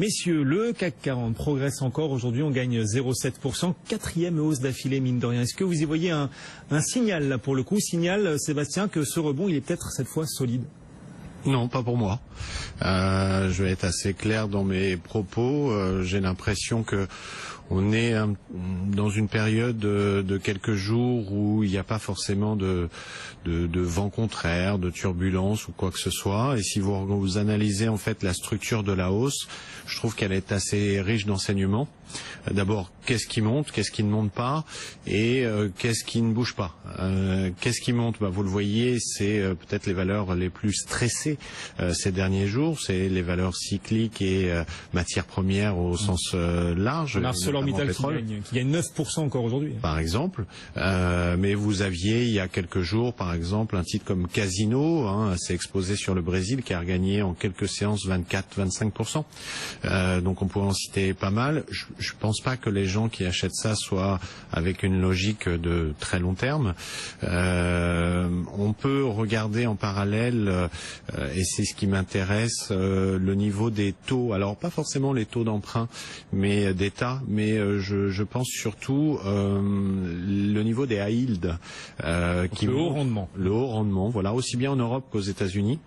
Messieurs, le CAC 40 progresse encore. Aujourd'hui, on gagne 0,7%. Quatrième hausse d'affilée, mine de rien. Est-ce que vous y voyez un signal, là, pour le coup? Signal, Sébastien, que ce rebond, il est peut-être cette fois solide? Non, pas pour moi. Je vais être assez clair dans mes propos. J'ai l'impression que on est dans une période de quelques jours où il n'y a pas forcément de vent contraire, de turbulence ou quoi que ce soit. Et si vous analysez en fait la structure de la hausse, je trouve qu'elle est assez riche d'enseignements. D'abord, qu'est-ce qui monte, qu'est-ce qui ne monte pas, et qu'est-ce qui ne bouge pas. Qu'est-ce qui monte? Vous le voyez, c'est peut-être les valeurs les plus stressées ces derniers jours. C'est les valeurs cycliques et matières premières au sens large. ArcelorMittal qui gagne 9% encore aujourd'hui. Par exemple. Mais vous aviez, il y a quelques jours, par exemple, un titre comme Casino, assez exposé sur le Brésil, qui a regagné en quelques séances 24-25%. Donc on pourrait en citer pas mal. Je pense pas que les gens qui achètent ça soient avec une logique de très long terme. On peut regarder en parallèle, et c'est ce qui m'intéresse, le niveau des taux. Alors pas forcément les taux d'emprunt, mais d'État, mais je pense surtout le niveau des high yield, le haut rendement. Le haut rendement, voilà, aussi bien en Europe qu'aux États-Unis.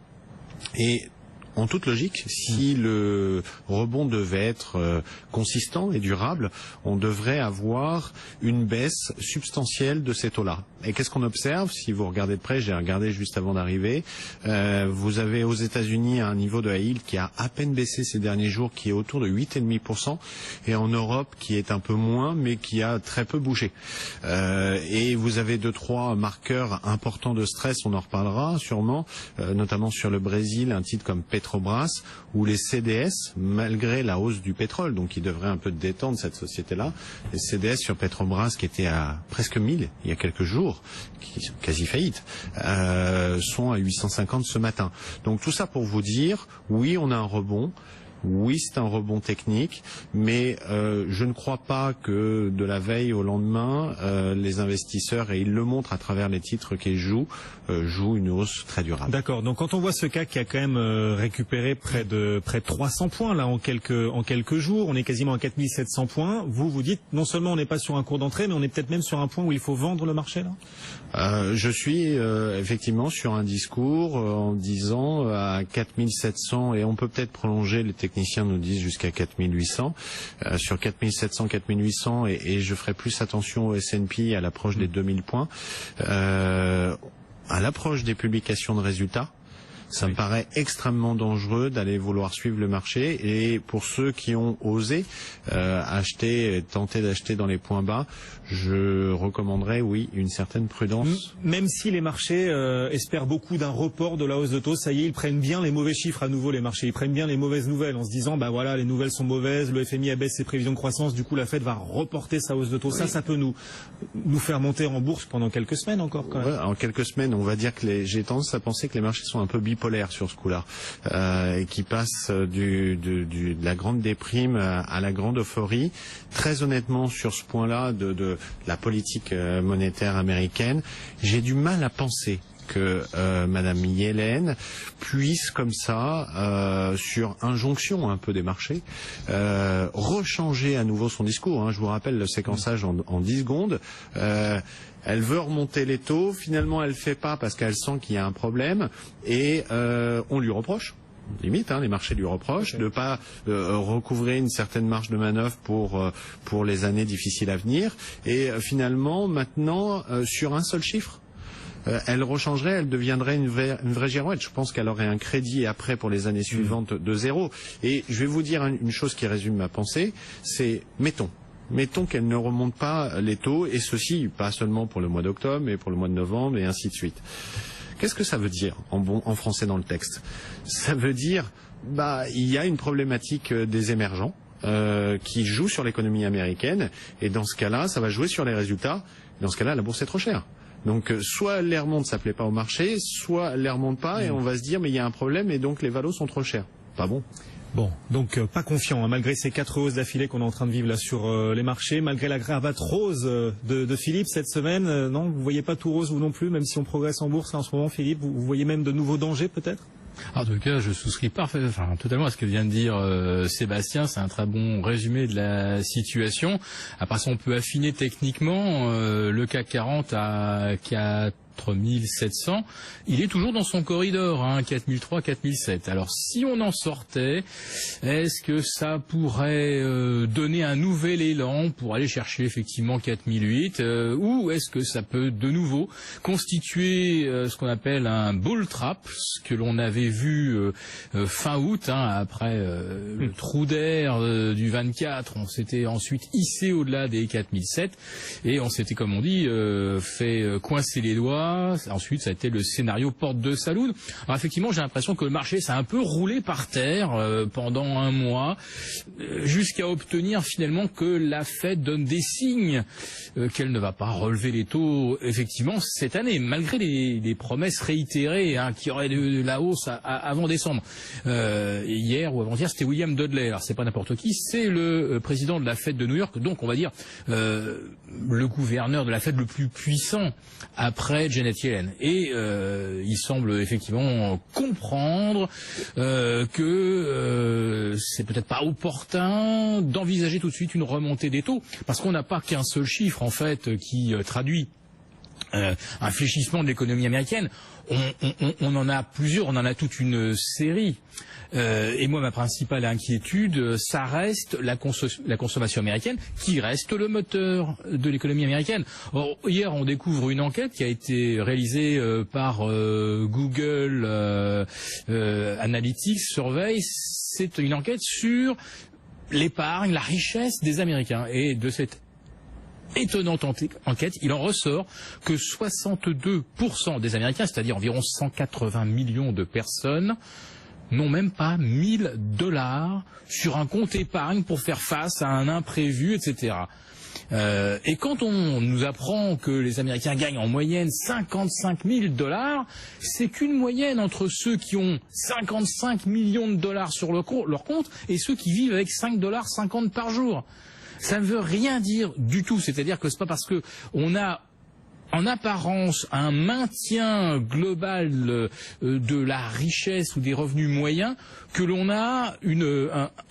Et en toute logique, si le rebond devait être consistant et durable, on devrait avoir une baisse substantielle de ces taux-là. Et qu'est-ce qu'on observe? Si vous regardez de près, j'ai regardé juste avant d'arriver, vous avez aux États-Unis un niveau de high yield qui a à peine baissé ces derniers jours, qui est autour de 8,5%, et en Europe qui est un peu moins, mais qui a très peu bougé. Et vous avez 2-3 marqueurs importants de stress, on en reparlera sûrement, notamment sur le Brésil, un titre comme Petrobras, ou les CDS, malgré la hausse du pétrole, donc il devrait un peu détendre cette société-là. Les CDS sur Petrobras, qui étaient à presque 1000 il y a quelques jours, qui sont quasi faillites, sont à 850 ce matin. Donc tout ça pour vous dire, oui, on a un rebond. Oui, c'est un rebond technique, mais je ne crois pas que de la veille au lendemain, les investisseurs, et ils le montrent à travers les titres qu'ils jouent une hausse très durable. D'accord. Donc quand on voit ce CAC qui a quand même récupéré près de 300 points là en quelques jours, on est quasiment à 4700 points. Vous dites non seulement on n'est pas sur un cours d'entrée, mais on est peut-être même sur un point où il faut vendre le marché là. Je suis effectivement sur un discours en disant à 4700, et on peut peut-être prolonger, les techniciens nous disent jusqu'à 4800, sur 4700, 4800, et je ferai plus attention au S&P à l'approche des 2000 points, à l'approche des publications de résultats. Ça me paraît extrêmement dangereux d'aller vouloir suivre le marché, et pour ceux qui ont osé tenter d'acheter dans les points bas, je recommanderais, oui, une certaine prudence. Même si les marchés espèrent beaucoup d'un report de la hausse de taux, ça y est, ils prennent bien les mauvais chiffres à nouveau, les marchés. Ils prennent bien les mauvaises nouvelles en se disant, voilà, les nouvelles sont mauvaises, le FMI abaisse ses prévisions de croissance, du coup la Fed va reporter sa hausse de taux. Oui. Ça peut nous faire monter en bourse pendant quelques semaines encore, quand même. Ouais, en quelques semaines, on va dire que j'ai tendance à penser que les marchés sont un peu bipolaires sur ce coup-là, et qui passent de la grande déprime à la grande euphorie. Très honnêtement, sur ce point-là de la politique monétaire américaine, j'ai du mal à penser que Madame Yellen puisse comme ça, sur injonction un peu des marchés, rechanger à nouveau son discours. Je vous rappelle le séquençage en 10 secondes. Elle veut remonter les taux, finalement elle fait pas parce qu'elle sent qu'il y a un problème, et on lui reproche. Limite, les marchés lui reprochent de pas recouvrer une certaine marge de manœuvre pour les années difficiles à venir, et finalement maintenant sur un seul chiffre, elle rechangerait, elle deviendrait une vraie girouette. Je pense qu'elle aurait un crédit après pour les années suivantes de zéro. Et je vais vous dire une chose qui résume ma pensée, c'est mettons qu'elle ne remonte pas les taux, et ceci pas seulement pour le mois d'octobre, mais pour le mois de novembre, et ainsi de suite. Qu'est-ce que ça veut dire en français dans le texte? Ça veut dire, il y a une problématique des émergents qui joue sur l'économie américaine, et dans ce cas-là, ça va jouer sur les résultats. Dans ce cas-là, la bourse est trop chère. Donc soit elle les remonte, ça plaît pas au marché, soit elle les remonte pas, et on va se dire mais il y a un problème, et donc les valos sont trop chers. Pas bon. Bon, donc pas confiant, malgré ces 4 hausses d'affilée qu'on est en train de vivre là sur les marchés, malgré la cravate rose de Philippe cette semaine. Non, vous voyez pas tout rose vous non plus, même si on progresse en bourse là, en ce moment, Philippe, vous voyez même de nouveaux dangers peut-être? En tout cas, je souscris totalement à ce que vient de dire Sébastien. C'est un très bon résumé de la situation. Après ça, on peut affiner techniquement. Le CAC 40 à 4700, il est toujours dans son corridor, 4003, 4007. Alors si on en sortait, est-ce que ça pourrait donner un nouvel élan pour aller chercher effectivement 4008 ou est-ce que ça peut de nouveau constituer ce qu'on appelle un bull trap, ce que l'on avait vu fin août, après le trou d'air du 24, on s'était ensuite hissé au-delà des 4007 et on s'était, comme on dit, fait coincer les doigts. Ensuite, ça a été le scénario porte de saloon. Alors effectivement, j'ai l'impression que le marché s'est un peu roulé par terre pendant un mois, jusqu'à obtenir finalement que la Fed donne des signes qu'elle ne va pas relever les taux effectivement cette année, malgré les promesses réitérées qu'il y aurait de la hausse avant décembre. Hier ou avant-hier, c'était William Dudley. Alors c'est pas n'importe qui, c'est le président de la Fed de New York, donc on va dire le gouverneur de la Fed le plus puissant après Janet Yellen. Et il semble effectivement comprendre que c'est peut-être pas opportun d'envisager tout de suite une remontée des taux, parce qu'on n'a pas qu'un seul chiffre en fait qui traduit un fléchissement de l'économie américaine. On en a plusieurs, on en a toute une série. Et moi, ma principale inquiétude, ça reste la consommation américaine, qui reste le moteur de l'économie américaine. Or, hier, on découvre une enquête qui a été réalisée par Google Analytics Survey. C'est une enquête sur l'épargne, la richesse des Américains. Et de cette étonnante enquête, il en ressort que 62% des Américains, c'est-à-dire environ 180 millions de personnes, n'ont même pas $1000 sur un compte épargne pour faire face à un imprévu, etc. Et quand on nous apprend que les Américains gagnent en moyenne 55 000 $, c'est qu'une moyenne entre ceux qui ont 55 millions de dollars sur leur compte et ceux qui vivent avec 5,50 $ par jour. Ça ne veut rien dire du tout. C'est-à-dire que c'est pas parce que on a en apparence un maintien global de la richesse ou des revenus moyens que l'on a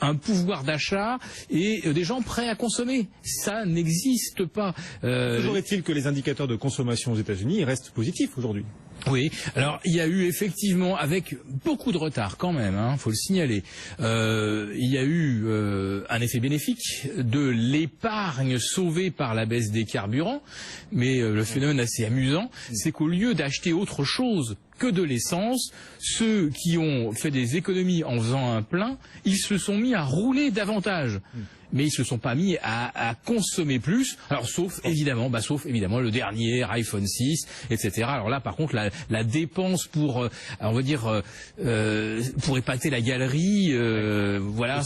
un pouvoir d'achat et des gens prêts à consommer. Ça n'existe pas. Toujours est-il que les indicateurs de consommation aux États-Unis restent positifs aujourd'hui. Oui, alors il y a eu effectivement, avec beaucoup de retard quand même, faut le signaler, il y a eu un effet bénéfique de l'épargne sauvée par la baisse des carburants, mais le phénomène assez amusant, c'est qu'au lieu d'acheter autre chose que de l'essence, ceux qui ont fait des économies en faisant un plein, ils se sont mis à rouler davantage. Mais ils se sont pas mis à consommer plus. Alors sauf évidemment le dernier iPhone 6, etc. Alors là, par contre, la dépense pour, on va dire, pour épater la galerie, voilà.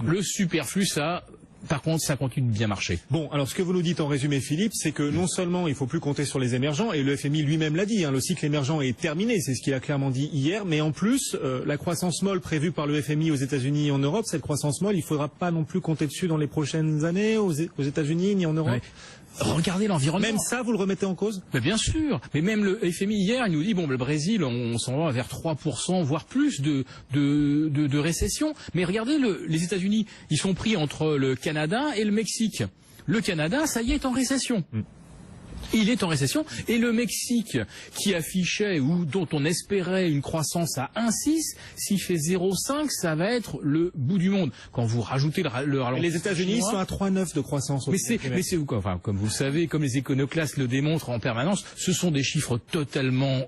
Le superflu, ça. Par contre, ça continue de bien marcher. Bon, alors ce que vous nous dites en résumé, Philippe, c'est que non seulement il faut plus compter sur les émergents, et le FMI lui-même l'a dit, le cycle émergent est terminé, c'est ce qu'il a clairement dit hier, mais en plus, la croissance molle prévue par le FMI aux États-Unis et en Europe, cette croissance molle, il faudra pas non plus compter dessus dans les prochaines années aux États-Unis ni en Europe. Ouais. Regardez l'environnement. Même ça, vous le remettez en cause? Mais bien sûr. Mais même le FMI hier, il nous dit le Brésil, on s'en va vers 3%, voire plus de récession. Mais regardez les États-Unis, ils sont pris entre le Canada et le Mexique. Le Canada, ça y est en récession. Il est en récession, et le Mexique, qui affichait ou dont on espérait une croissance à 1,6, s'il fait 0,5, ça va être le bout du monde. Quand vous rajoutez le ralentissement. Les États-Unis sont à 3,9 de croissance. Mais c'est quoi? Enfin, comme vous le savez, comme les éconoclastes le démontrent en permanence, ce sont des chiffres totalement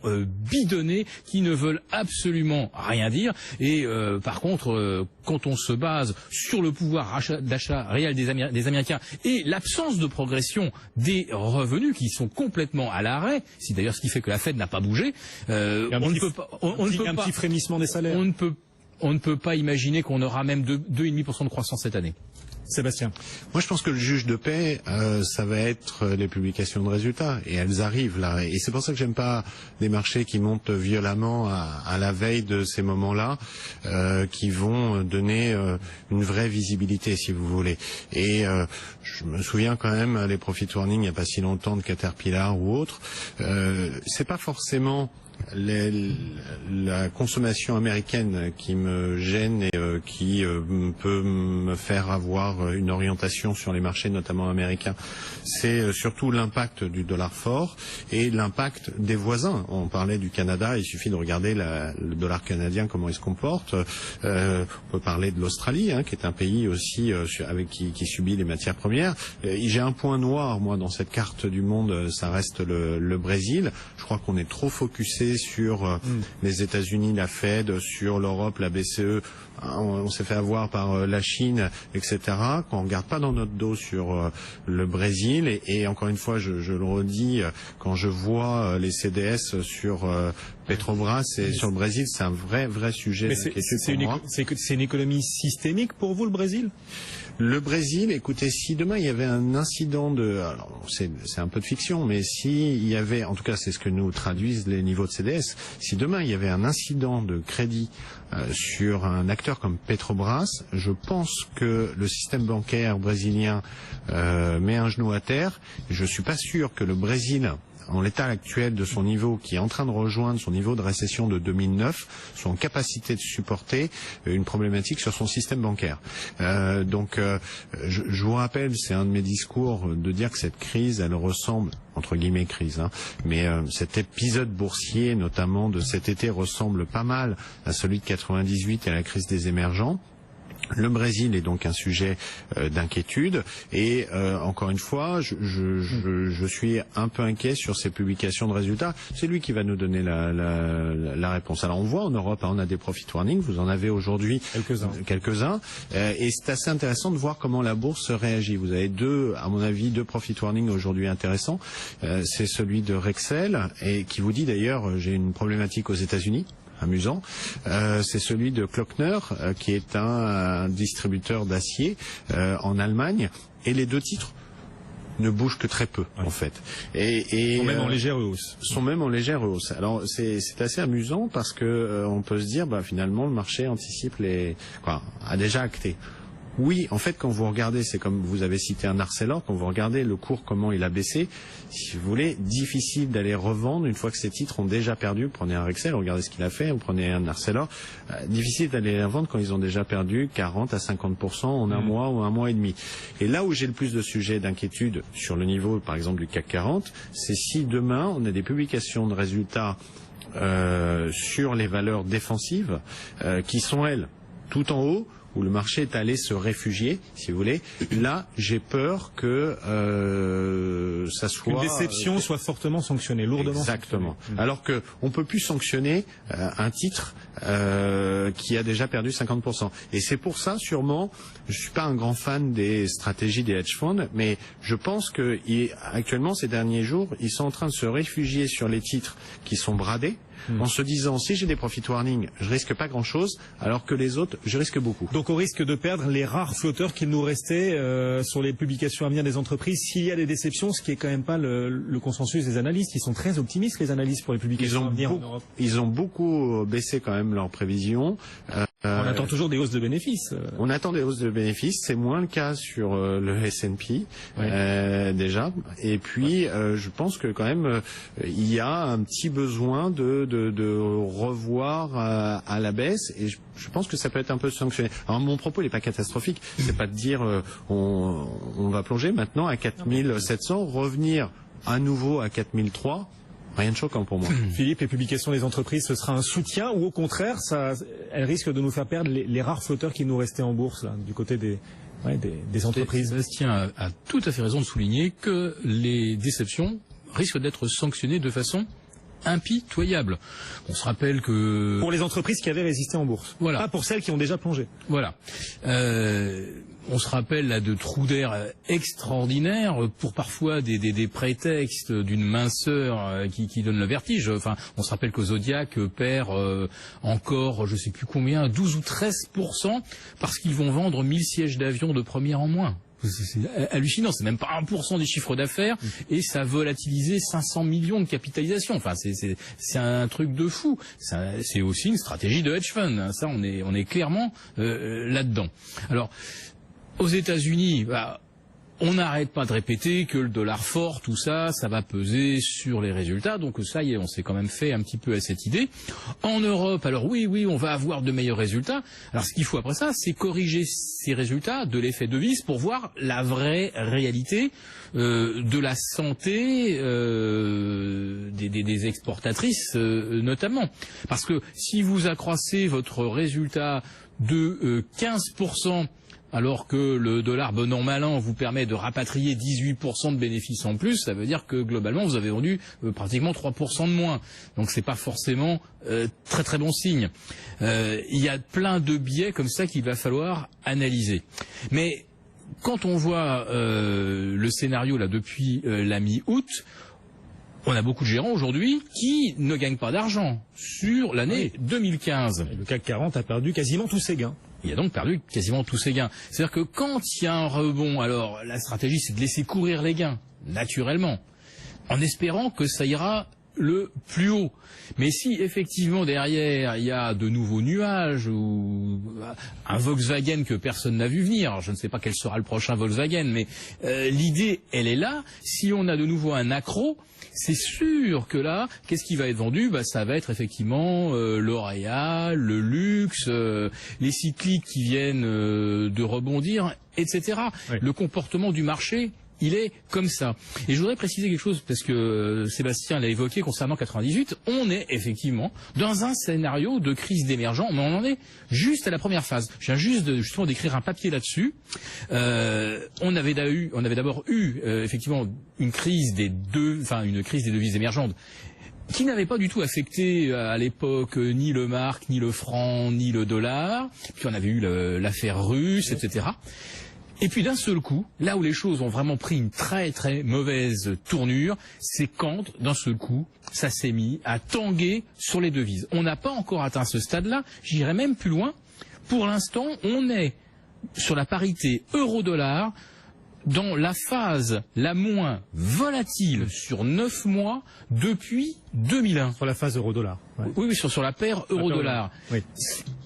bidonnés qui ne veulent absolument rien dire. Et par contre, quand on se base sur le pouvoir d'achat réel des Américains et l'absence de progression des revenus qui sont complètement à l'arrêt, c'est d'ailleurs ce qui fait que la Fed n'a pas bougé, on ne peut pas, un petit frémissement des salaires. On ne peut pas imaginer qu'on aura même 2,5% de croissance cette année. Sébastien. Moi, je pense que le juge de paix, ça va être les publications de résultats, et elles arrivent là. Et c'est pour ça que j'aime pas des marchés qui montent violemment à la veille de ces moments-là, qui vont donner une vraie visibilité, si vous voulez. Et je me souviens quand même les profit warnings il n'y a pas si longtemps de Caterpillar ou autres. C'est pas forcément la consommation américaine qui me gêne et qui peut me faire avoir une orientation sur les marchés, notamment américains. C'est surtout l'impact du dollar fort et l'impact des voisins. On parlait du Canada, il suffit de regarder le dollar canadien, comment il se comporte. On peut parler de l'Australie, qui est un pays aussi qui subit les matières premières. J'ai un point noir, moi, dans cette carte du monde, ça reste le Brésil. Je crois qu'on est trop focusé sur les États-Unis, la Fed, sur l'Europe, la BCE. On s'est fait avoir par la Chine, etc. Qu'on ne regarde pas dans notre dos sur le Brésil. Et encore une fois, je le redis, quand je vois les CDS sur Petrobras et sur le Brésil, c'est un vrai sujet d'inquiétude pour moi. C'est une économie systémique pour vous, le Brésil ? Le Brésil, écoutez, si demain il y avait un incident alors c'est un peu de fiction, mais si il y avait, en tout cas c'est ce que nous traduisent les niveaux de CDS, si demain il y avait un incident de crédit sur un acteur comme Petrobras, je pense que le système bancaire brésilien met un genou à terre. Je suis pas sûr que le Brésil, en l'état actuel de son niveau, qui est en train de rejoindre son niveau de récession de 2009, soit en capacité de supporter une problématique sur son système bancaire. Je vous rappelle, c'est un de mes discours, de dire que cette crise, elle ressemble, entre guillemets crise, mais cet épisode boursier, notamment de cet été, ressemble pas mal à celui de 98 et à la crise des émergents. Le Brésil est donc un sujet d'inquiétude et encore une fois, je suis un peu inquiet sur ces publications de résultats. C'est lui qui va nous donner la réponse. Alors on voit en Europe, on a des profit warnings, vous en avez aujourd'hui quelques-uns, et c'est assez intéressant de voir comment la bourse réagit. Vous avez à mon avis, deux profit warnings aujourd'hui intéressants. C'est celui de Rexel et qui vous dit d'ailleurs, j'ai une problématique aux États-Unis. Amusant. C'est celui de Klöckner, qui est un distributeur d'acier en Allemagne. Et les deux titres ne bougent que très peu, en fait. Et sont même en légère hausse. Sont même en légère hausse. Alors c'est assez amusant parce que on peut se dire, finalement, le marché anticipe a déjà acté. Oui, en fait, quand vous regardez, c'est comme vous avez cité un Arcelor, quand vous regardez le cours, comment il a baissé, si vous voulez, difficile d'aller revendre une fois que ces titres ont déjà perdu. Prenez un Rexel, regardez ce qu'il a fait, vous prenez un Arcelor, difficile d'aller les vendre quand ils ont déjà perdu 40 à 50% en un mois ou un mois et demi. Et là où j'ai le plus de sujets d'inquiétude sur le niveau, par exemple, du CAC 40, c'est si demain on a des publications de résultats sur les valeurs défensives qui sont, elles, tout en haut, où le marché est allé se réfugier, si vous voulez. Là, j'ai peur que ça soit... Une déception soit fortement sanctionnée, lourdement. Exactement. Alors que on peut plus sanctionner un titre qui a déjà perdu 50%. Et c'est pour ça, sûrement, je suis pas un grand fan des stratégies des hedge funds, mais je pense que actuellement, ces derniers jours, ils sont en train de se réfugier sur les titres qui sont bradés, en se disant, si j'ai des profit warnings, je risque pas grand-chose, alors que les autres, je risque beaucoup. Donc au risque de perdre les rares flotteurs qu'il nous restait sur les publications à venir des entreprises, s'il y a des déceptions, ce qui est quand même pas le consensus des analystes. Ils sont très optimistes, les analystes, pour les publications à venir en Europe. Ils ont beaucoup baissé quand même leurs prévisions. On attend toujours des hausses de bénéfices. On attend des hausses de bénéfices, c'est moins le cas sur le S&P déjà. Et puis je pense que quand même il y a un petit besoin de revoir à la baisse, et je pense que ça peut être un peu sanctionné. Alors mon propos n'est pas catastrophique, c'est pas de dire on va plonger maintenant à 4700, revenir à nouveau à 4003. Rien de choquant pour moi. Philippe, les publications des entreprises, ce sera un soutien ou au contraire, elles risquent de nous faire perdre les rares flotteurs qui nous restaient en bourse, là, du côté des entreprises. Sébastien a tout à fait raison de souligner que les déceptions risquent d'être sanctionnées de façon impitoyable. On se rappelle que... Pour les entreprises qui avaient résisté en bourse. Voilà. Pas pour celles qui ont déjà plongé. Voilà. on se rappelle là de trous d'air extraordinaires pour parfois des prétextes d'une minceur qui donne le vertige. Enfin, on se rappelle que Zodiac perd encore, je sais plus combien, 12 ou 13% parce qu'ils vont vendre 1000 sièges d'avion de première en moins. C'est hallucinant, c'est même pas 1% des chiffres d'affaires et ça a volatilisé 500 millions de capitalisation. Enfin, c'est un truc de fou. C'est aussi une stratégie de hedge fund. Hein. Ça, on est clairement là-dedans. Alors, aux États-Unis, on n'arrête pas de répéter que le dollar fort, tout ça, ça va peser sur les résultats. Donc ça y est, on s'est quand même fait un petit peu à cette idée. En Europe, alors oui, on va avoir de meilleurs résultats. Alors ce qu'il faut après ça, c'est corriger ces résultats de l'effet devise pour voir la vraie réalité de la santé des exportatrices notamment. Parce que si vous accroissez votre résultat de 15%, alors que le dollar bon an mal an vous permet de rapatrier 18% de bénéfices en plus, ça veut dire que globalement vous avez vendu pratiquement 3% de moins. Donc c'est pas forcément très très bon signe. Il y a plein de biais comme ça qu'il va falloir analyser. Mais quand on voit le scénario là depuis la mi-août, on a beaucoup de gérants aujourd'hui qui ne gagnent pas d'argent sur l'année 2015. Le CAC 40 a perdu quasiment tous ses gains. Il a donc perdu quasiment tous ses gains. C'est-à-dire que quand il y a un rebond, alors la stratégie c'est de laisser courir les gains, naturellement, en espérant que ça ira le plus haut. Mais si effectivement derrière il y a de nouveaux nuages ou un Volkswagen que personne n'a vu venir, alors, je ne sais pas quel sera le prochain Volkswagen, mais l'idée elle est là. Si on a de nouveau un accro, c'est sûr que là, qu'est-ce qui va être vendu? Ça va être effectivement L'Oréal, le luxe, les cycliques qui viennent de rebondir, etc. Oui. Le comportement du marché, il est comme ça. Et je voudrais préciser quelque chose, parce que Sébastien l'a évoqué concernant 98, on est effectivement dans un scénario de crise d'émergents, mais on en est juste à la première phase. Je viens juste justement d'écrire un papier là-dessus. On avait d'abord eu effectivement une crise des devises émergentes, qui n'avait pas du tout affecté à l'époque ni le mark, ni le franc, ni le dollar. Puis on avait eu l'affaire russe, etc. Et puis d'un seul coup, là où les choses ont vraiment pris une très très mauvaise tournure, c'est quand d'un seul coup, ça s'est mis à tanguer sur les devises. On n'a pas encore atteint ce stade-là, j'irai même plus loin. Pour l'instant, on est sur la parité euro-dollar dans la phase la moins volatile sur 9 mois depuis 2001. Sur la phase euro-dollar. Ouais. Oui, sur la paire euro-dollar. Oui.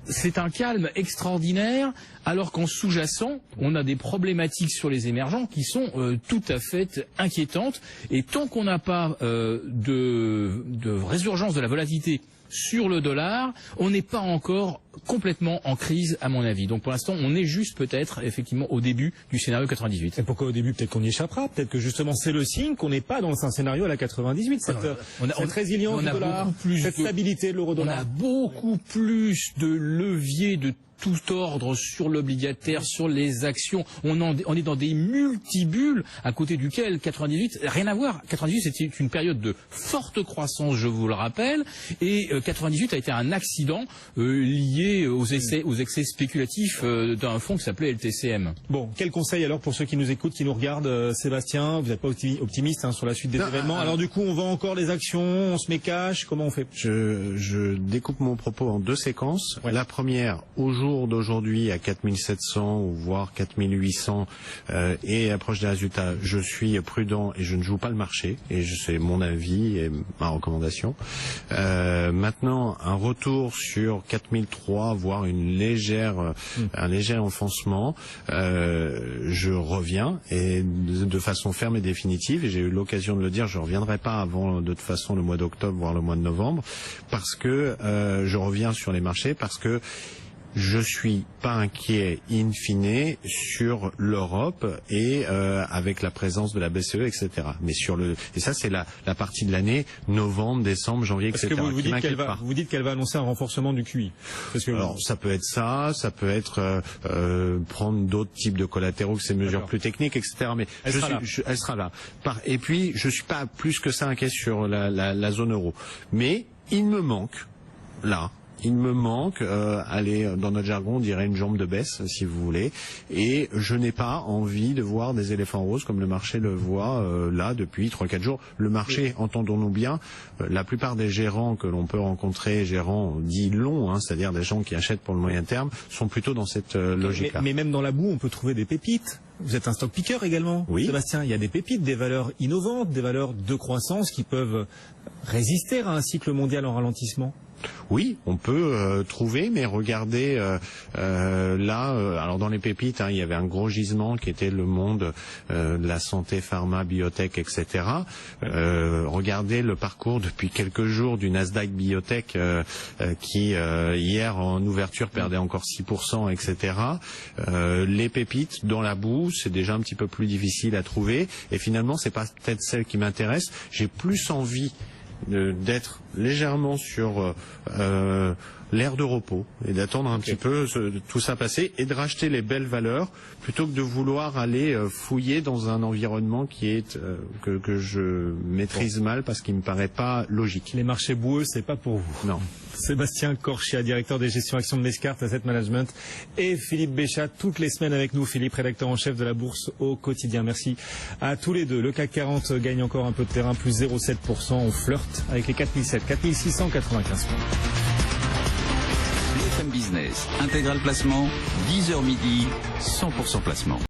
C'est un calme extraordinaire, alors qu'en sous-jacent, on a des problématiques sur les émergents qui sont tout à fait inquiétantes. Et tant qu'on n'a pas de résurgence de la volatilité sur le dollar, on n'est pas encore complètement en crise, à mon avis. Donc pour l'instant, on est juste peut-être effectivement au début du scénario 98. Et pourquoi au début? Peut-être qu'on y échappera. Peut-être que justement c'est le signe qu'on n'est pas dans un scénario à la 98. Cette résilience du dollar, cette stabilité de l'euro-dollar. On a beaucoup plus de leviers de tout ordre sur l'obligataire, sur les actions. On est dans des multibulles à côté duquel 98, rien à voir. 98 c'était une période de forte croissance, je vous le rappelle, et 98 a été un accident lié aux excès spéculatifs d'un fonds qui s'appelait LTCM. Bon, quel conseil alors pour ceux qui nous écoutent, qui nous regardent, Sébastien? Vous n'êtes pas optimiste sur la suite des événements. Alors du coup, on vend encore les actions, on se met cash, comment on fait? Je découpe mon propos en deux séquences. Ouais. La première, au jour d'aujourd'hui à 4700 ou voire 4800 et approche des résultats, je suis prudent et je ne joue pas le marché, et c'est mon avis et ma recommandation. Maintenant, un retour sur 4003, voire un léger enfoncement, je reviens, et de façon ferme et définitive, et j'ai eu l'occasion de le dire, je ne reviendrai pas avant de toute façon le mois d'octobre, voire le mois de novembre, parce que je reviens sur les marchés, parce que je suis pas inquiet in fine sur l'Europe et avec la présence de la BCE, etc. Mais et ça c'est la partie de l'année, novembre, décembre, janvier, etc. Parce que vous dites qu'elle va annoncer un renforcement du QI. Alors ça peut être ça peut être prendre d'autres types de collatéraux, que ces mesures plus techniques, etc. Mais elle sera là. Et puis je suis pas plus que ça inquiet sur la zone euro. Mais il me manque là Il me manque, dans notre jargon, on dirait une jambe de baisse, si vous voulez. Et je n'ai pas envie de voir des éléphants roses comme le marché le voit là depuis 3-4 jours. Le marché, entendons-nous bien, la plupart des gérants que l'on peut rencontrer, gérants dits longs, c'est-à-dire des gens qui achètent pour le moyen terme, sont plutôt dans cette logique-là. Mais même dans la boue, on peut trouver des pépites. Vous êtes un stock picker également, oui. Sébastien. Il y a des pépites, des valeurs innovantes, des valeurs de croissance qui peuvent résister à un cycle mondial en ralentissement. Oui, on peut trouver, mais regardez alors dans les pépites, il y avait un gros gisement qui était le monde de la santé, pharma, biotech, etc. Regardez le parcours depuis quelques jours du Nasdaq Biotech qui hier en ouverture perdait encore 6%, etc. Les pépites dans la boue, c'est déjà un petit peu plus difficile à trouver, et finalement c'est pas peut-être celle qui m'intéresse. J'ai plus envie d'être légèrement sur l'aire de repos et d'attendre un petit peu tout ça passer et de racheter les belles valeurs plutôt que de vouloir aller fouiller dans un environnement qui est que je maîtrise mal parce qu'il me paraît pas logique. Les marchés boueux, c'est pas pour vous. Non. Sébastien Corchia, directeur des gestions actions de Mescart Asset Management, et Philippe Béchat, toutes les semaines avec nous. Philippe, rédacteur en chef de la Bourse au quotidien. Merci à tous les deux. Le CAC 40 gagne encore un peu de terrain, plus 0,7%. On flirte avec les 4695 points. BFM Business, intégral placement, 10h midi, 100% placement.